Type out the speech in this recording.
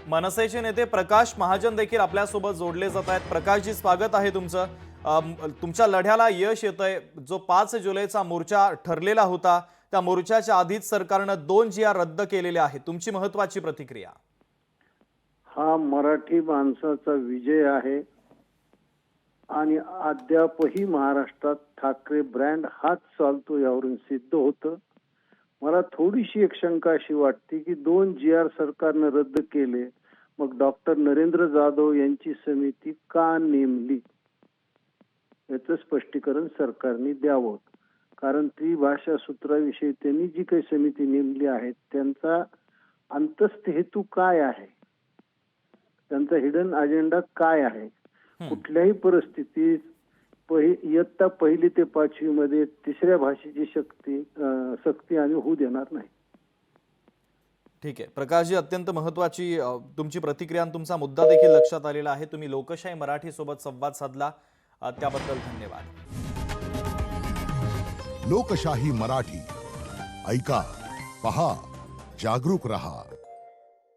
मनसेचे नेते प्रकाश महाजन देखील आपल्यासोबत जोडले जात आहेत। प्रकाशजी, स्वागत आहे तुमचं। तुमच्या लढ्याला यश येतंय। जो 5 जुलैचा मोर्चा ठरलेला होता, त्या मोर्चाच्या आधीच सरकारनं 2 GR रद्द केलेले आहेत। तुमची महत्त्वाची प्रतिक्रिया? हा मराठी माणसाचा विजय आहे आणि अद्यापही महाराष्ट्रात ठाकरे ब्रँड हाच चालतो यावरून सिद्ध होतं। मला थोडीशी एक शंका अशी वाटते की 2 GR सरकारने रद्द केले, मग डॉक्टर नरेंद्र जाधव यांची समिती का नेमली याचं स्पष्टीकरण सरकारने द्यावं। कारण त्रिभाषा सूत्राविषयी त्यांनी जी काही समिती नेमली आहे त्यांचा अंतस्थ हेतू काय आहे, त्यांचा हिडन अजेंडा काय आहे। कुठल्याही परिस्थितीत इयत्ता 1ली ते 5वी मध्ये तिसऱ्या भाषेची सक्ती आम्ही होऊ देणार नाही। ठीक आहे प्रकाशजी, अत्यंत महत्त्वाची तुमची प्रतिक्रिया आणि तुमचा मुद्दा देखील लक्षात आलेला आहे। तुम्ही लोकशाही मराठी सोबत संवाद साधला, त्याबद्दल धन्यवाद। लोकशाही मराठी ऐका, पहा, जागरूक रहा।